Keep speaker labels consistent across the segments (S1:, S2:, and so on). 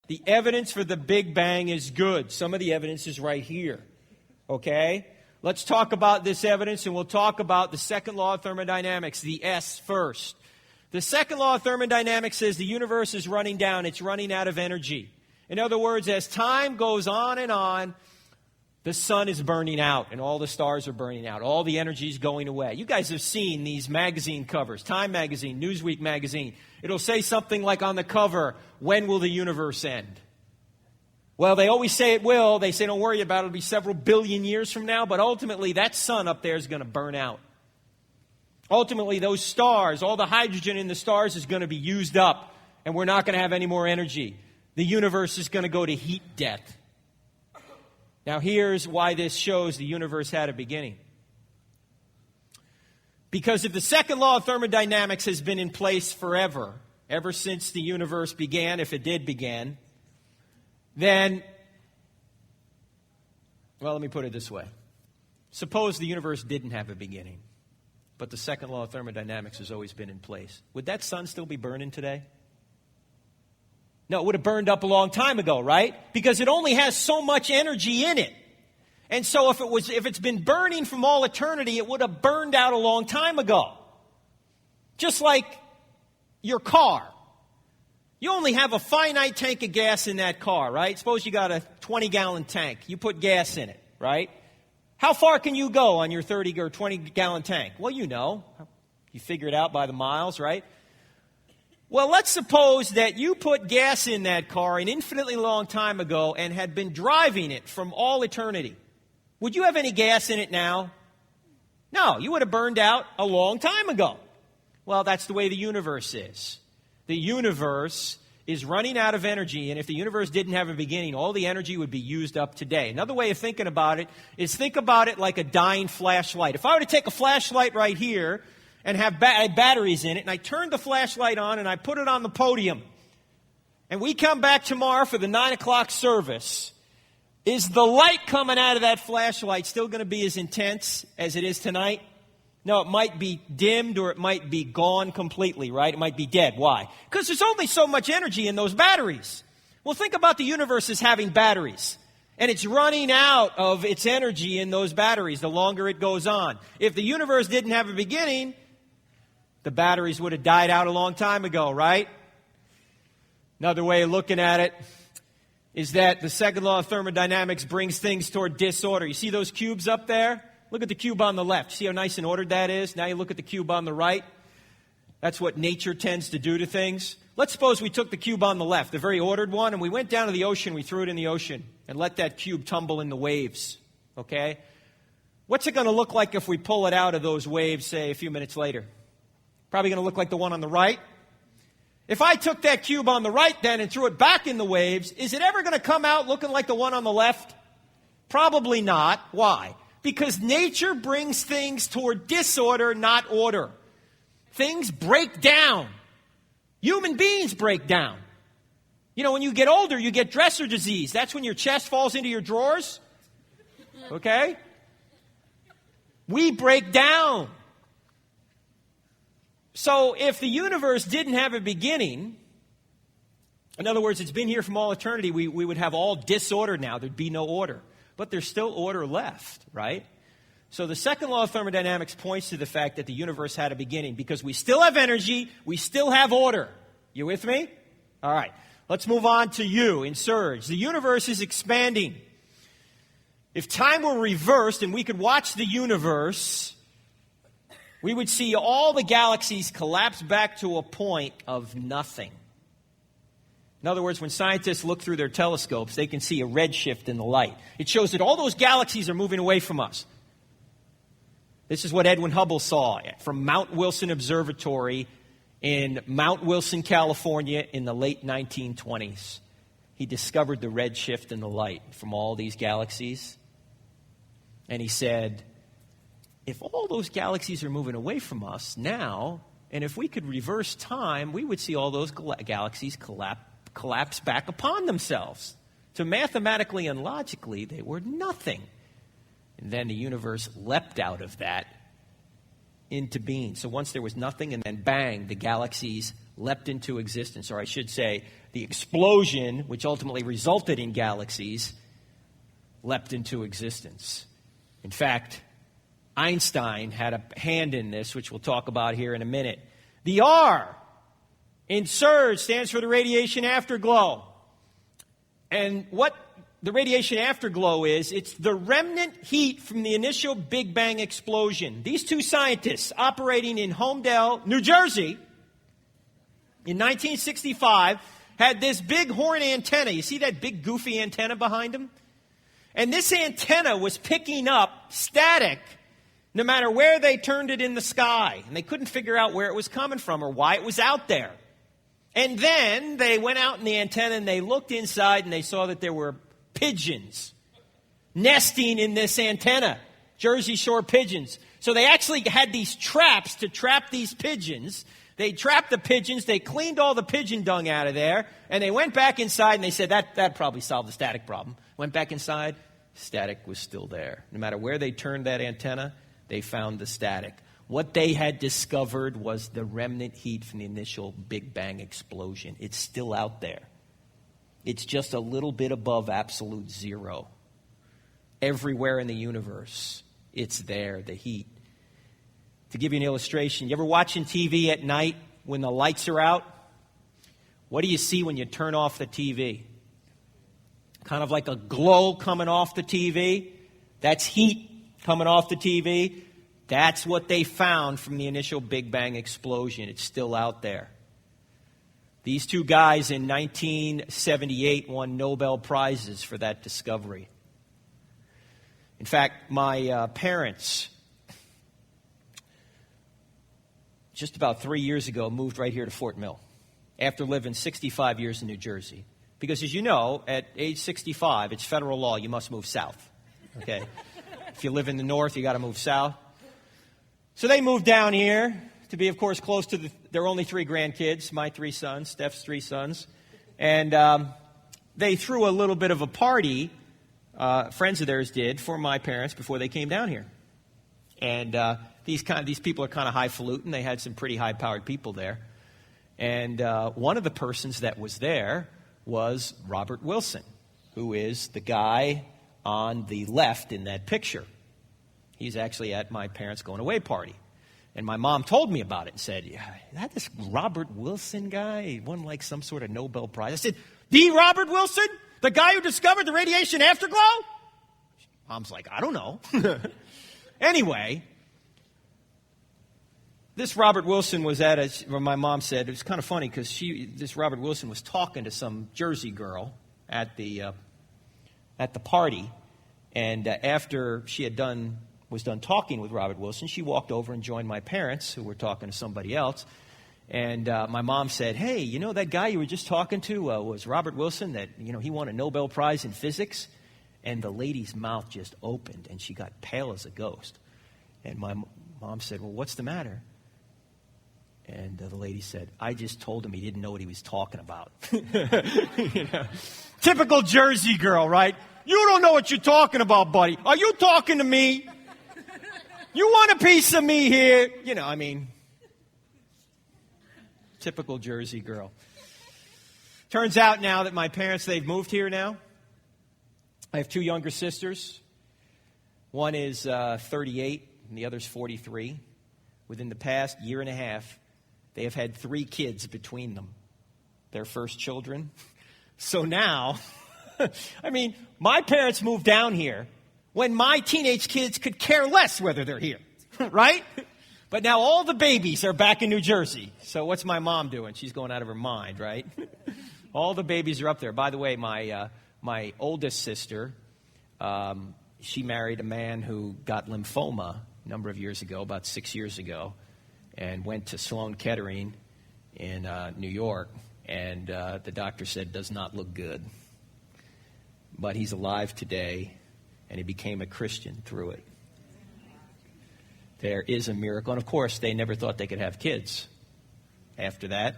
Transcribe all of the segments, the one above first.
S1: The evidence for the Big Bang is good. Some of the evidence is right here. Okay? Let's talk about this evidence, and we'll talk about the second law of thermodynamics, the S, first. The second law of thermodynamics says the universe is running down. It's running out of energy. In other words, as time goes on and on, the sun is burning out and all the stars are burning out. All the energy is going away. You guys have seen these magazine covers, Time magazine, Newsweek magazine. It'll say something like on the cover, when will the universe end? Well, they always say it will. They say don't worry about it. It'll be several billion years from now. But ultimately, that sun up there is going to burn out. Ultimately, those stars, all the hydrogen in the stars is going to be used up. And we're not going to have any more energy. The universe is going to go to heat death. Now, here's why this shows the universe had a beginning. Because if the second law of thermodynamics has been in place forever, ever since the universe began, if it did begin, then, well, let me put it this way. Suppose the universe didn't have a beginning, but the second law of thermodynamics has always been in place. Would that sun still be burning today? No, it would have burned up a long time ago, right? Because it only has so much energy in it. And so if it's been burning from all eternity, it would have burned out a long time ago. Just like your car. You only have a finite tank of gas in that car, right? Suppose you got a 20-gallon tank. You put gas in it, right? How far can you go on your 30 or 20-gallon tank? Well, you know. You figure it out by the miles, right? Well, let's suppose that you put gas in that car an infinitely long time ago and had been driving it from all eternity. Would you have any gas in it now? No, you would have burned out a long time ago. Well, that's the way the universe is. The universe is running out of energy, and if the universe didn't have a beginning, all the energy would be used up today. Another way of thinking about it is think about it like a dying flashlight. If I were to take a flashlight right here and have batteries in it, and I turn the flashlight on and I put it on the podium, and we come back tomorrow for the 9 o'clock service, is the light coming out of that flashlight still going to be as intense as it is tonight? No, it might be dimmed or it might be gone completely, right? It might be dead. Why? Because there's only so much energy in those batteries. Well, think about the universe as having batteries. And it's running out of its energy in those batteries the longer it goes on. If the universe didn't have a beginning, the batteries would have died out a long time ago, right? Another way of looking at it is that the second law of thermodynamics brings things toward disorder. You see those cubes up there? Look at the cube on the left. See how nice and ordered that is? Now you look at the cube on the right. That's what nature tends to do to things. Let's suppose we took the cube on the left, the very ordered one, and we went down to the ocean, we threw it in the ocean, and let that cube tumble in the waves. Okay? What's it going to look like if we pull it out of those waves, say, a few minutes later? Probably going to look like the one on the right. If I took that cube on the right then and threw it back in the waves, is it ever going to come out looking like the one on the left? Probably not. Why? Because nature brings things toward disorder, not order. Things break down. Human beings break down. You know, when you get older, you get dresser disease. That's when your chest falls into your drawers. Okay? We break down. So if the universe didn't have a beginning, in other words, it's been here from all eternity, we would have all disorder now. There'd be no order. But there's still order left, right? So the second law of thermodynamics points to the fact that the universe had a beginning because we still have energy, we still have order. You with me? All right. Let's move on to U in Surge. The universe is expanding. If time were reversed and we could watch the universe, we would see all the galaxies collapse back to a point of nothing. In other words, when scientists look through their telescopes, they can see a redshift in the light. It shows that all those galaxies are moving away from us. This is what Edwin Hubble saw from Mount Wilson Observatory in Mount Wilson, California in the late 1920s. He discovered the redshift in the light from all these galaxies. And he said, if all those galaxies are moving away from us now, and if we could reverse time, we would see all those galaxies collapse back upon themselves. So mathematically and logically, they were nothing. And then the universe leapt out of that into being. So once there was nothing, and then bang, the galaxies leapt into existence. Or I should say, the explosion, which ultimately resulted in galaxies, leapt into existence. In fact, Einstein had a hand in this, which we'll talk about here in a minute. The R in surge stands for the radiation afterglow. And what the radiation afterglow is, it's the remnant heat from the initial Big Bang explosion. These two scientists operating in Holmdel, New Jersey, in 1965, had this big horn antenna. You see that big goofy antenna behind them? And this antenna was picking up static no matter where they turned it in the sky. And they couldn't figure out where it was coming from or why it was out there. And then they went out in the antenna and they looked inside and they saw that there were pigeons nesting in this antenna, Jersey Shore pigeons. So they actually had these traps to trap these pigeons. They trapped the pigeons, they cleaned all the pigeon dung out of there, and they went back inside and they said that probably solved the static problem. Went back inside, static was still there. No matter where they turned that antenna, they found the static. What they had discovered was the remnant heat from the initial Big Bang explosion. It's still out there. It's just a little bit above absolute zero. Everywhere in the universe, it's there, the heat. To give you an illustration, you ever watching TV at night when the lights are out? What do you see when you turn off the TV? Kind of like a glow coming off the TV. That's heat coming off the TV. That's what they found from the initial Big Bang explosion. It's still out there. These two guys in 1978 won Nobel Prizes for that discovery. In fact, my parents, just about 3 years ago, moved right here to Fort Mill after living 65 years in New Jersey. Because as you know, at age 65, it's federal law, you must move south. Okay? If you live in the north, you got to move south. So they moved down here to be, of course, close to their only three grandkids, my three sons, Steph's three sons. And they threw a little bit of a party, friends of theirs did, for my parents before they came down here. And these people are kind of highfalutin. They had some pretty high-powered people there. And one of the persons that was there was Robert Wilson, who is the guy on the left in that picture. He's actually at my parents' going-away party. And my mom told me about it and said, yeah, that this Robert Wilson guy, he won like some sort of Nobel Prize. I said, the Robert Wilson? The guy who discovered the radiation afterglow? Mom's like, I don't know. Anyway, this Robert Wilson was my mom said, it was kind of funny because this Robert Wilson was talking to some Jersey girl at the party. And after she was done talking with Robert Wilson, she walked over and joined my parents, who were talking to somebody else. And my mom said, hey, you know that guy you were just talking to was Robert Wilson, that, he won a Nobel Prize in physics? And the lady's mouth just opened, and she got pale as a ghost. And my mom said, well, what's the matter? And the lady said, I just told him he didn't know what he was talking about. Typical Jersey girl, right? You don't know what you're talking about, buddy. Are you talking to me? You want a piece of me here? Typical Jersey girl. Turns out now that my parents, they've moved here now. I have two younger sisters. One is 38 and the other's 43. Within the past year and a half, they have had 3 kids between them, their first children. So now, my parents moved down here when my teenage kids could care less whether they're here, right? But now all the babies are back in New Jersey. So what's my mom doing? She's going out of her mind, right? All the babies are up there. By the way, my oldest sister, she married a man who got lymphoma a number of years ago, about 6 years ago, and went to Sloan Kettering in New York. And the doctor said, does not look good. But he's alive today, and he became a Christian through it. There is a miracle. And, of course, they never thought they could have kids after that.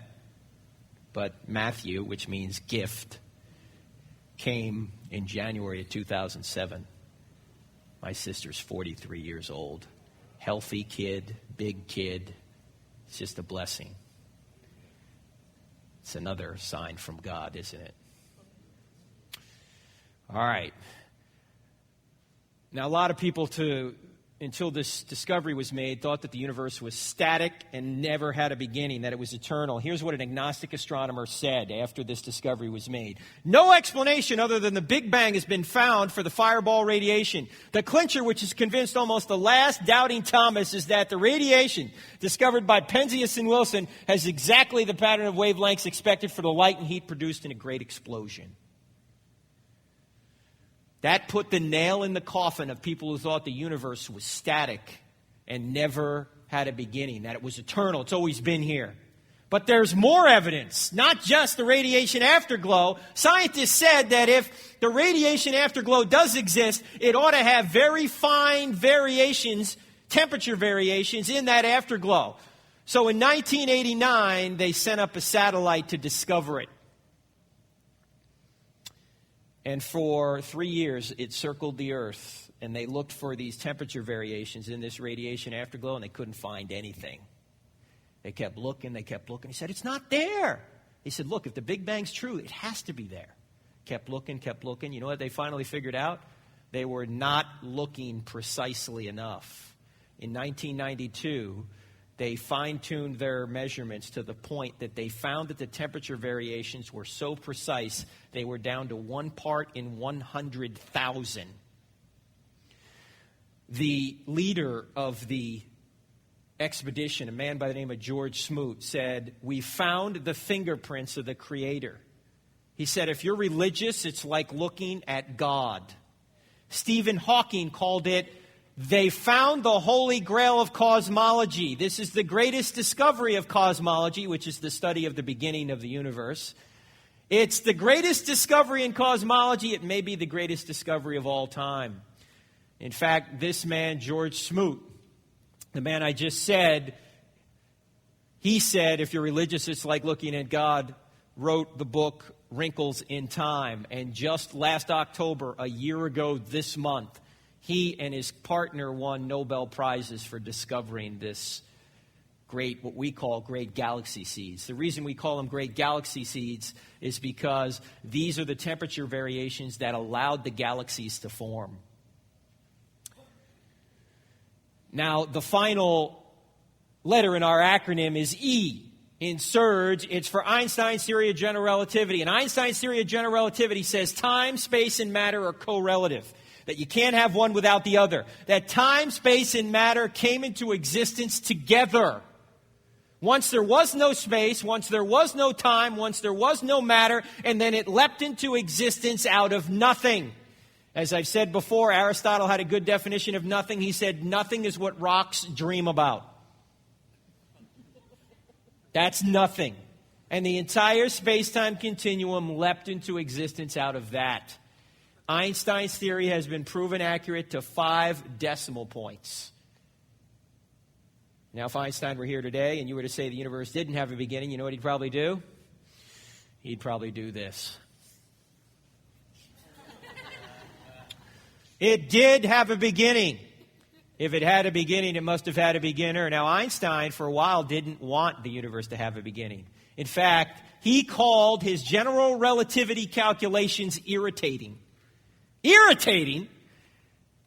S1: But Matthew, which means gift, came in January of 2007. My sister's 43 years old. Healthy kid, big kid. It's just a blessing. It's another sign from God, isn't it? All right. Now, a lot of people, until this discovery was made, thought that the universe was static and never had a beginning, that it was eternal. Here's what an agnostic astronomer said after this discovery was made. No explanation other than the Big Bang has been found for the fireball radiation. The clincher, which has convinced almost the last doubting Thomas, is that the radiation discovered by Penzias and Wilson has exactly the pattern of wavelengths expected for the light and heat produced in a great explosion. That put the nail in the coffin of people who thought the universe was static and never had a beginning, that it was eternal. It's always been here. But there's more evidence, not just the radiation afterglow. Scientists said that if the radiation afterglow does exist, it ought to have very fine variations, temperature variations in that afterglow. So in 1989, they sent up a satellite to discover it. And for 3 years, it circled the Earth, and they looked for these temperature variations in this radiation afterglow, and they couldn't find anything. They kept looking. He said, it's not there. He said, look, if the Big Bang's true, it has to be there. Kept looking. You know what they finally figured out? They were not looking precisely enough. In 1992, they fine-tuned their measurements to the point that they found that the temperature variations were so precise, they were down to 1 part in 100,000. The leader of the expedition, a man by the name of George Smoot, said, we found the fingerprints of the Creator. He said, if you're religious, it's like looking at God. Stephen Hawking called it, they found the Holy Grail of cosmology. This is the greatest discovery of cosmology, which is the study of the beginning of the universe. It's the greatest discovery in cosmology. It may be the greatest discovery of all time. In fact, this man, George Smoot, the man I just said, he said, if you're religious, it's like looking at God, wrote the book Wrinkles in Time. And just last October, a year ago this month, he and his partner won Nobel Prizes for discovering this great, what we call great galaxy seeds. The reason we call them great galaxy seeds is because these are the temperature variations that allowed the galaxies to form. Now, the final letter in our acronym is E. In SURGE, it's for Einstein's theory of general relativity. And Einstein's theory of general relativity says time, space, and matter are correlative. That you can't have one without the other. That time, space, and matter came into existence together. Once there was no space, once there was no time, once there was no matter, and then it leapt into existence out of nothing. As I've said before, Aristotle had a good definition of nothing. He said, nothing is what rocks dream about. That's nothing. And the entire space-time continuum leapt into existence out of that. Einstein's theory has been proven accurate to 5 decimal points. Now, if Einstein were here today and you were to say the universe didn't have a beginning, you know what he'd probably do? He'd probably do this. It did have a beginning. If it had a beginning, it must have had a beginner. Now, Einstein, for a while, didn't want the universe to have a beginning. In fact, he called his general relativity calculations irritating. Irritating?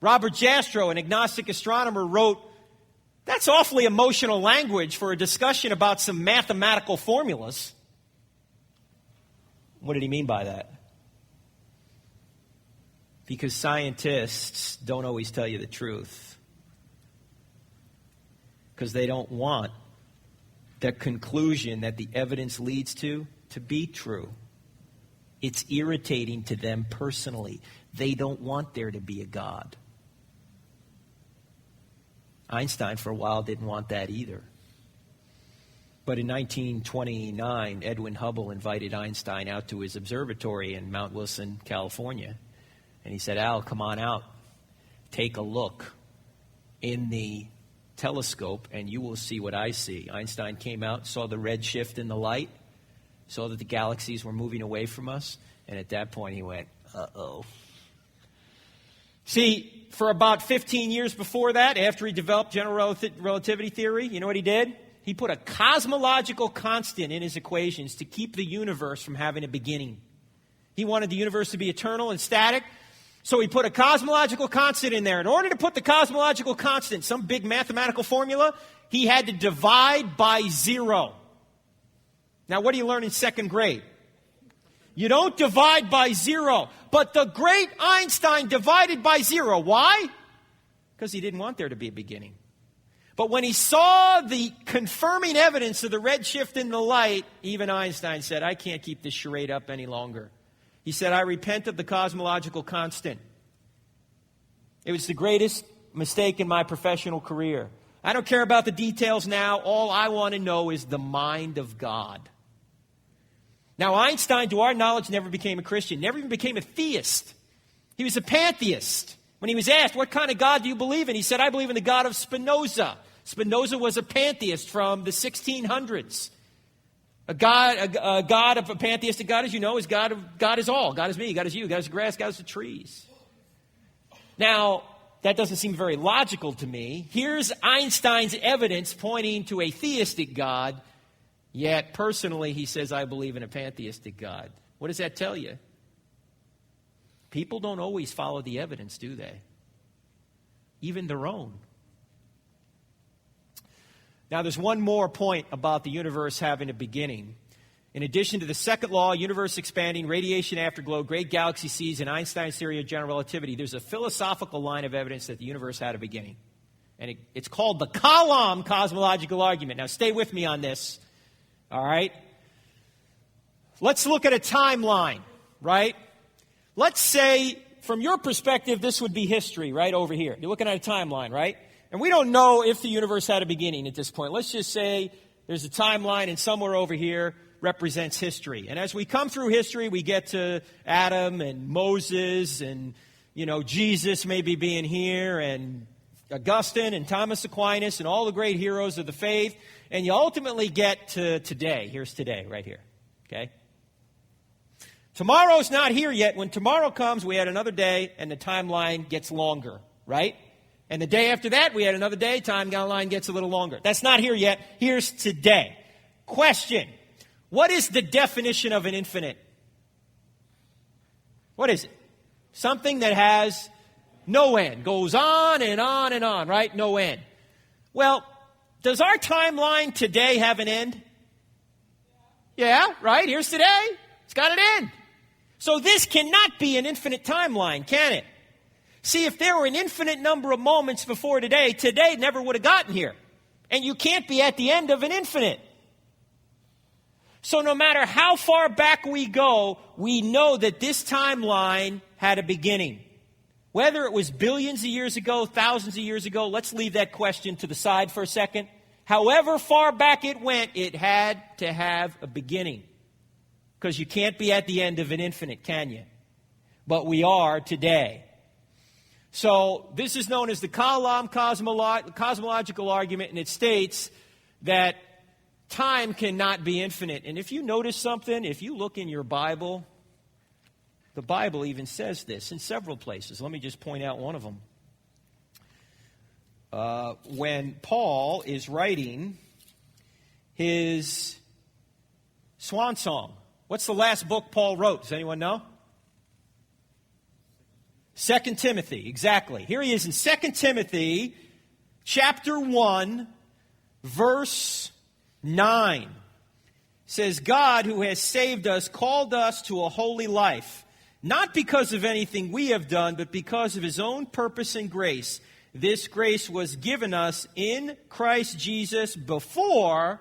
S1: Robert Jastrow, an agnostic astronomer, wrote, that's awfully emotional language for a discussion about some mathematical formulas. What did he mean by that? Because scientists don't always tell you the truth. Because they don't want the conclusion that the evidence leads to be true. It's irritating to them personally. They don't want there to be a God. Einstein, for a while, didn't want that either. But in 1929, Edwin Hubble invited Einstein out to his observatory in Mount Wilson, California. And he said, Al, come on out. Take a look in the telescope, and you will see what I see. Einstein came out, saw the red shift in the light, saw that the galaxies were moving away from us, and at that point he went, uh-oh. See, for about 15 years before that, after he developed general relativity theory, you know what he did? he put a cosmological constant in his equations to keep the universe from having a beginning. He wanted the universe to be eternal and static, so he put a cosmological constant in there. In order to put the cosmological constant, some big mathematical formula, he had to divide by 0. Now, what do you learn in second grade? You don't divide by 0. But the great Einstein divided by 0. Why? Because he didn't want there to be a beginning. But when he saw the confirming evidence of the redshift in the light, even Einstein said, I can't keep this charade up any longer. He said, I repent of the cosmological constant. It was the greatest mistake in my professional career. I don't care about the details now. All I want to know is the mind of God. Now, Einstein, to our knowledge, never became a Christian, never even became a theist. He was a pantheist. When he was asked, what kind of God do you believe in? He said, I believe in the God of Spinoza. Spinoza was a pantheist from the 1600s. A pantheistic God, as you know, is God is all. God is me, God is you, God is the grass, God is the trees. Now, that doesn't seem very logical to me. Here's Einstein's evidence pointing to a theistic God, yet personally he says, I believe in a pantheistic God. What does that tell you? People don't always follow the evidence, do they? Even their own. Now, there's one more point about the universe having a beginning. In addition to the second law, universe expanding, radiation afterglow, great galaxy seeds, and Einstein's theory of general relativity, there's a philosophical line of evidence that the universe had a beginning. And it's called the Kalam cosmological argument. Now, stay with me on this. All right? Let's look at a timeline, right? Let's say, from your perspective, this would be history right over here. You're looking at a timeline, right? And we don't know if the universe had a beginning at this point. Let's just say there's a timeline and somewhere over here represents history. And as we come through history, we get to Adam and Moses and, Jesus maybe being here and Augustine and Thomas Aquinas and all the great heroes of the faith. And you ultimately get to today. Here's today right here. Okay? Tomorrow's not here yet. When tomorrow comes, we add another day and the timeline gets longer, right? And the day after that, we add another day, timeline gets a little longer. That's not here yet. Here's today. Question. What is the definition of an infinite? What is it? Something that has no end. Goes on and on and on, right? No end. Well, does our timeline today have an end? Yeah, right? Here's today. It's got an end. So this cannot be an infinite timeline, can it? See, if there were an infinite number of moments before today, today never would have gotten here. And you can't be at the end of an infinite. So no matter how far back we go, we know that this timeline had a beginning. Whether it was billions of years ago, thousands of years ago, let's leave that question to the side for a second. However far back it went, it had to have a beginning. Because you can't be at the end of an infinite, can you? But we are today. So this is known as the Kalam cosmological argument, and it states that time cannot be infinite. And if you notice something, if you look in your Bible, the Bible even says this in several places. Let me just point out one of them. When Paul is writing his swan song, what's the last book Paul wrote? Does anyone know? 2 Timothy, exactly. Here he is in 2 Timothy, chapter 1, verse 9. It says, God, who has saved us, called us to a holy life, not because of anything we have done, but because of his own purpose and grace. This grace was given us in Christ Jesus before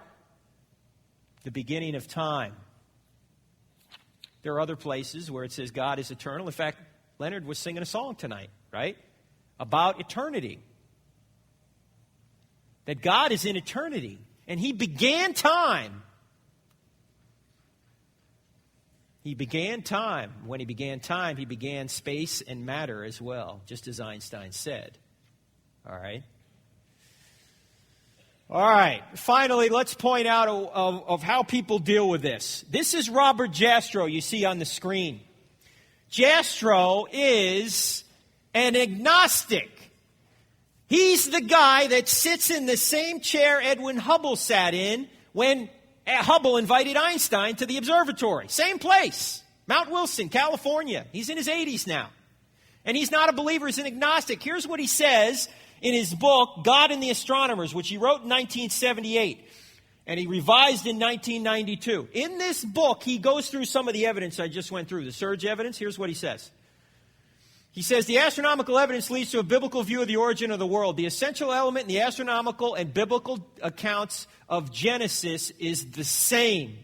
S1: the beginning of time. There are other places where it says God is eternal. In fact, Leonard was singing a song tonight, right? About eternity. That God is in eternity. And he began time. He began time. When he began time, he began space and matter as well, just as Einstein said. All right? All right. Finally, let's point out of how people deal with this. This is Robert Jastrow you see on the screen. Jastrow is an agnostic. He's the guy that sits in the same chair Edwin Hubble sat in when Hubble invited Einstein to the observatory. Same place, Mount Wilson, California. He's in his 80s now. And he's not a believer, he's an agnostic. Here's what he says in his book, God and the Astronomers, which he wrote in 1978. And he revised in 1992. In this book, he goes through some of the evidence I just went through, the surge evidence. Here's what he says. He says, the astronomical evidence leads to a biblical view of the origin of the world. The essential element in the astronomical and biblical accounts of Genesis is the same.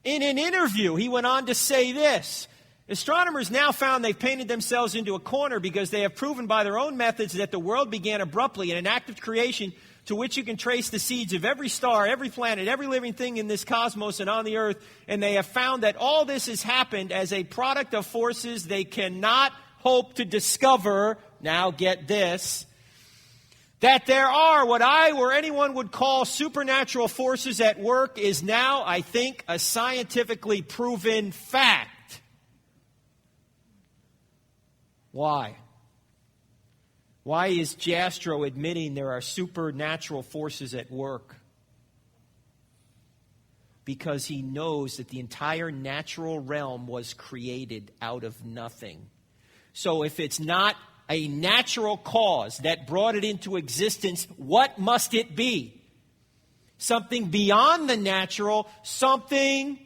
S1: In an interview, he went on to say this. Astronomers now found they've painted themselves into a corner because they have proven by their own methods that the world began abruptly in an act of creation to which you can trace the seeds of every star, every planet, every living thing in this cosmos and on the earth. And they have found that all this has happened as a product of forces they cannot hope to discover. Now get this. That there are what I or anyone would call supernatural forces at work is now, I think, a scientifically proven fact. Why? Why is Jastrow admitting there are supernatural forces at work? Because he knows that the entire natural realm was created out of nothing. So if it's not a natural cause that brought it into existence, what must it be? Something beyond the natural, something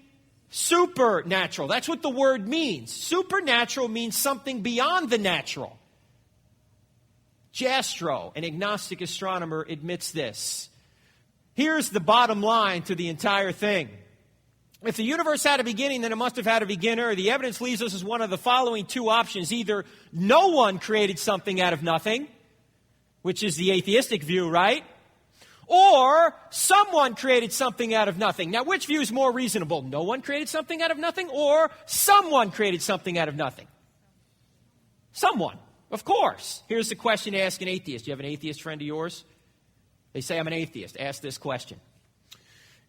S1: supernatural. That's what the word means. Supernatural means something beyond the natural. Jastrow, an agnostic astronomer, admits this. Here's the bottom line to the entire thing. If the universe had a beginning, then it must have had a beginner. The evidence leaves us as one of the following two options. Either no one created something out of nothing, which is the atheistic view, right? Or someone created something out of nothing. Now, which view is more reasonable? No one created something out of nothing, or someone created something out of nothing? Someone, of course. Here's the question to ask an atheist. Do you have an atheist friend of yours? They say, I'm an atheist. Ask this question.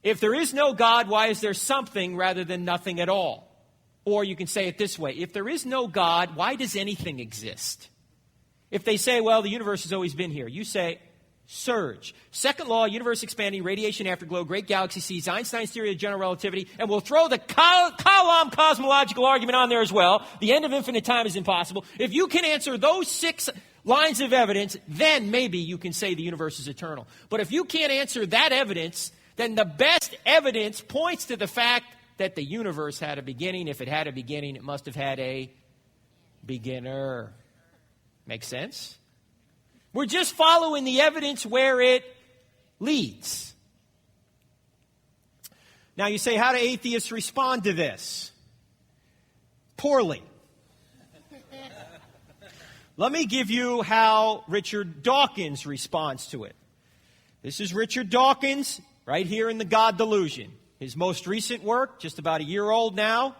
S1: If there is no God, why is there something rather than nothing at all? Or you can say it this way. If there is no God, why does anything exist? If they say, well, the universe has always been here, you say, surge. Second law, universe expanding, radiation afterglow, great galaxy seeds, Einstein's theory of general relativity, and we'll throw the Kalam cosmological argument on there as well. The end of infinite time is impossible. If you can answer those 6 lines of evidence, then maybe you can say the universe is eternal. But if you can't answer that evidence, then the best evidence points to the fact that the universe had a beginning. If it had a beginning, it must have had a beginner. Make sense? We're just following the evidence where it leads. Now you say, how do atheists respond to this? Poorly. Let me give you how Richard Dawkins responds to it. This is Richard Dawkins right here in The God Delusion. His most recent work, just about a year old now.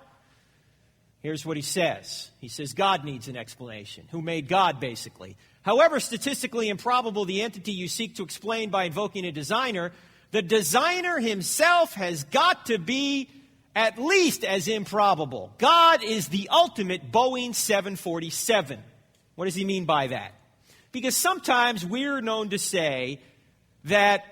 S1: Here's what he says. He says, God needs an explanation. Who made God, basically? However statistically improbable the entity you seek to explain by invoking a designer, the designer himself has got to be at least as improbable. God is the ultimate Boeing 747. What does he mean by that? Because sometimes we're known to say that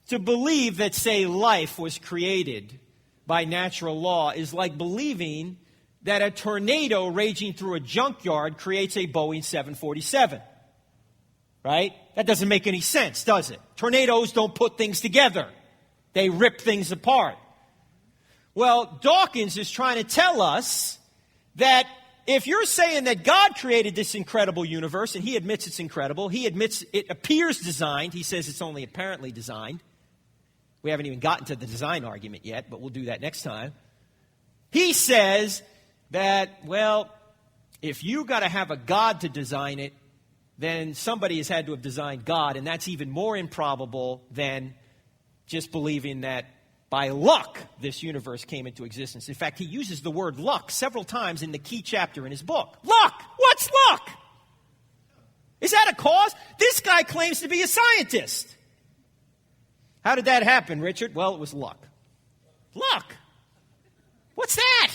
S1: to believe that, say, life was created by natural law is like believing that a tornado raging through a junkyard creates a Boeing 747. Right? That doesn't make any sense, does it? Tornadoes don't put things together. They rip things apart. Well, Dawkins is trying to tell us that if you're saying that God created this incredible universe, and he admits it's incredible, he admits it appears designed, he says it's only apparently designed. We haven't even gotten to the design argument yet, but we'll do that next time. He says that, well, if you got to have a God to design it, then somebody has had to have designed God, and that's even more improbable than just believing that by luck this universe came into existence. In fact, he uses the word luck several times in the key chapter in his book. Luck! What's luck? Is that a cause? This guy claims to be a scientist. How did that happen, Richard? Well, it was luck. Luck? What's that?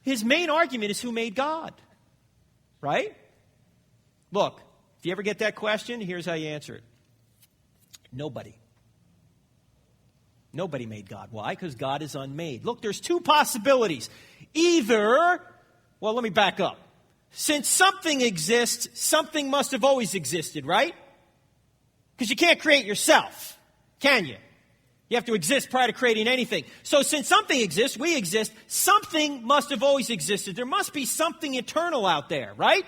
S1: His main argument is who made God. Right? Look, if you ever get that question, here's how you answer it. Nobody. Nobody made God. Why? Because God is unmade. Look, there's two possibilities. Either, well, let me back up. Since something exists, something must have always existed, right? Because you can't create yourself, can you? You have to exist prior to creating anything. So since something exists, we exist, something must have always existed. There must be something eternal out there, right?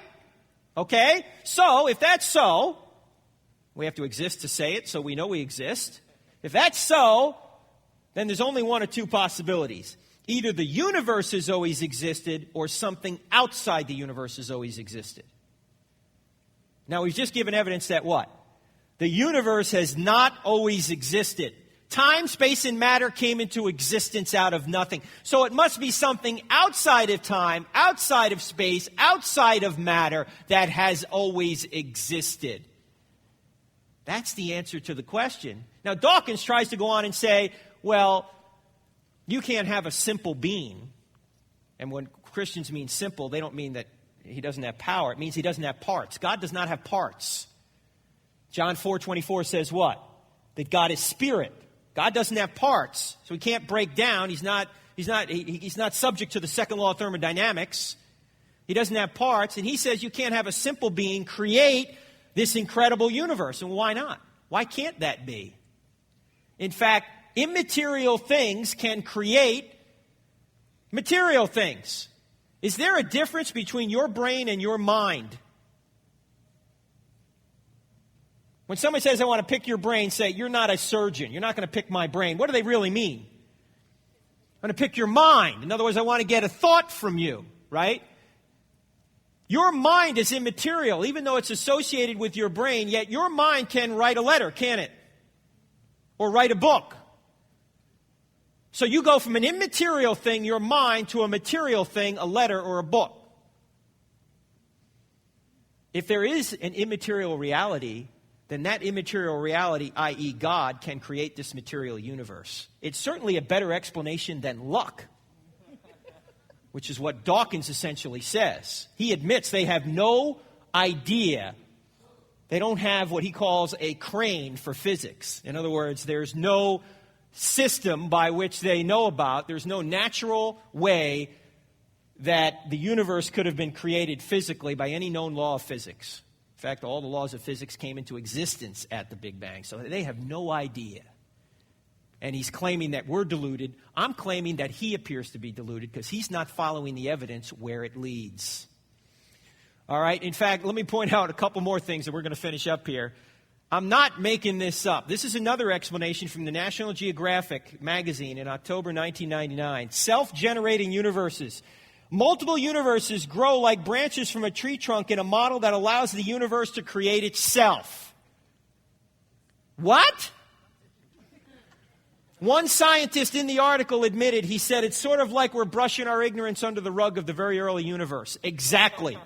S1: Okay? So, if that's so, we have to exist to say it, so we know we exist. If that's so, then there's only one or two possibilities. Either the universe has always existed, or something outside the universe has always existed. Now, we've just given evidence that what? The universe has not always existed. Time, space, and matter came into existence out of nothing. So it must be something outside of time, outside of space, outside of matter that has always existed. That's the answer to the question. Now, Dawkins tries to go on and say, well, you can't have a simple being. And when Christians mean simple, they don't mean that he doesn't have power. It means he doesn't have parts. God does not have parts. John 4:24 says what? That God is spirit. God doesn't have parts, so he can't break down. He's not subject to the second law of thermodynamics. He doesn't have parts, and he says you can't have a simple being create this incredible universe. And why not? Why can't that be? In fact, immaterial things can create material things. Is there a difference between your brain and your mind? When somebody says, I want to pick your brain, say, you're not a surgeon. You're not going to pick my brain. What do they really mean? I'm going to pick your mind. In other words, I want to get a thought from you, right? Your mind is immaterial, even though it's associated with your brain, yet your mind can write a letter, can it? Or write a book. So you go from an immaterial thing, your mind, to a material thing, a letter or a book. If there is an immaterial reality, then that immaterial reality, i.e. God, can create this material universe. It's certainly a better explanation than luck, which is what Dawkins essentially says. He admits they have no idea. They don't have what he calls a crane for physics. In other words, there's no system by which they know about. There's no natural way that the universe could have been created physically by any known law of physics. In fact, all the laws of physics came into existence at the Big Bang, so they have no idea. And he's claiming that we're deluded. I'm claiming that he appears to be deluded because he's not following the evidence where it leads. All right, in fact, let me point out a couple more things and we're going to finish up here. I'm not making this up. This is another explanation from the National Geographic magazine in October 1999. Self-generating universes. Multiple universes grow like branches from a tree trunk in a model that allows the universe to create itself. What? One scientist in the article admitted, he said, it's sort of like we're brushing our ignorance under the rug of the very early universe. Exactly.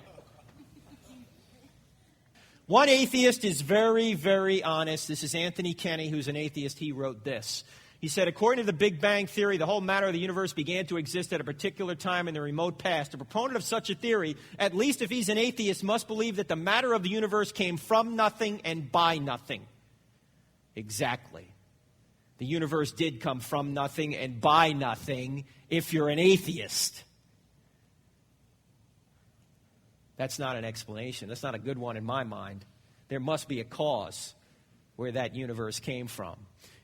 S1: One atheist is very, very honest. This is Anthony Kenny, who's an atheist. He wrote this. He said, according to the Big Bang Theory, the whole matter of the universe began to exist at a particular time in the remote past. A proponent of such a theory, at least if he's an atheist, must believe that the matter of the universe came from nothing and by nothing. Exactly. The universe did come from nothing and by nothing if you're an atheist. That's not an explanation. That's not a good one in my mind. There must be a cause where that universe came from.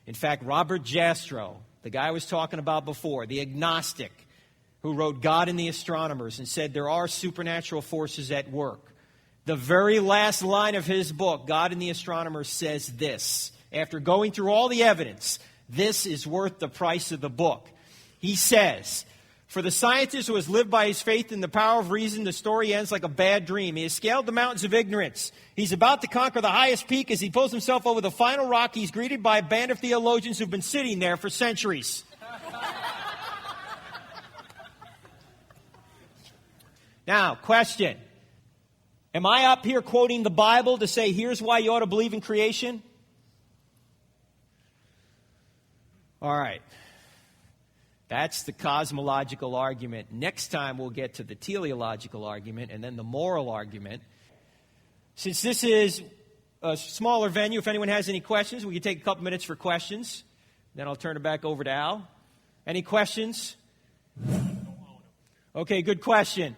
S1: In fact, Robert Jastrow, the guy I was talking about before, the agnostic who wrote God and the Astronomers and said there are supernatural forces at work. The very last line of his book, God and the Astronomers, says this. After going through all the evidence, this is worth the price of the book. He says, for the scientist who has lived by his faith in the power of reason, the story ends like a bad dream. He has scaled the mountains of ignorance. He's about to conquer the highest peak. As he pulls himself over the final rock, he's greeted by a band of theologians who've been sitting there for centuries. Now, question. Am I up here quoting the Bible to say, here's why you ought to believe in creation? All right. That's the cosmological argument. Next time we'll get to the teleological argument and then the moral argument. Since this is a smaller venue, if anyone has any questions, we can take a couple minutes for questions. Then I'll turn it back over to Al. Any questions? Okay, good question.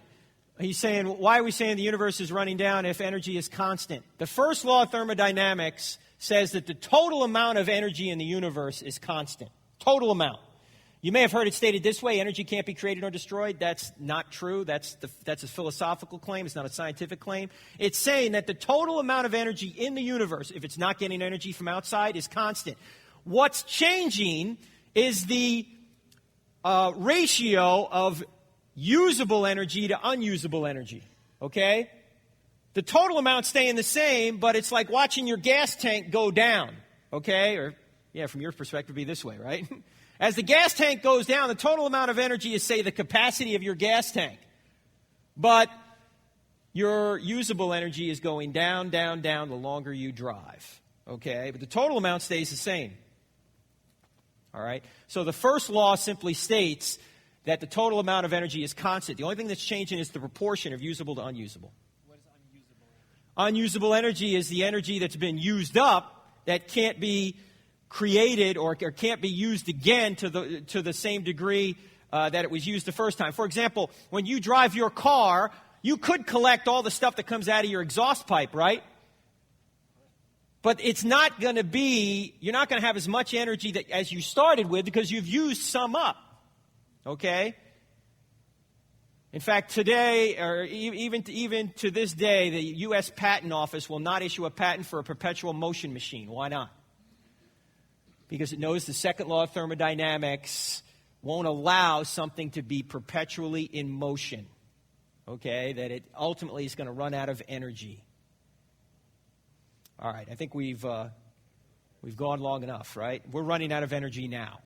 S1: He's saying, why are we saying the universe is running down if energy is constant? The first law of thermodynamics says that the total amount of energy in the universe is constant. Total amount. You may have heard it stated this way: energy can't be created or destroyed. That's not true. That's a philosophical claim. It's not a scientific claim. It's saying that the total amount of energy in the universe, if it's not getting energy from outside, is constant. What's changing is the ratio of usable energy to unusable energy. Okay? The total amount's staying the same, but it's like watching your gas tank go down. Okay? Or, yeah, from your perspective, it'd be this way, right? As the gas tank goes down, the total amount of energy is, say, the capacity of your gas tank. But your usable energy is going down, down, down the longer you drive. Okay? But the total amount stays the same. All right? So the first law simply states that the total amount of energy is constant. The only thing that's changing is the proportion of usable to unusable.
S2: What is unusable energy?
S1: Unusable energy is the energy that's been used up that can't be created or can't be used again to the same degree that it was used the first time. For example, when you drive your car, you could collect all the stuff that comes out of your exhaust pipe, right? But it's not going to be, you're not going to have as much energy as you started with because you've used some up. Okay? In fact, today, or even to this day, the U.S. Patent Office will not issue a patent for a perpetual motion machine. Why not? Because it knows the second law of thermodynamics won't allow something to be perpetually in motion. Okay? That it ultimately is going to run out of energy. All right, I think we've gone long enough, right? We're running out of energy now.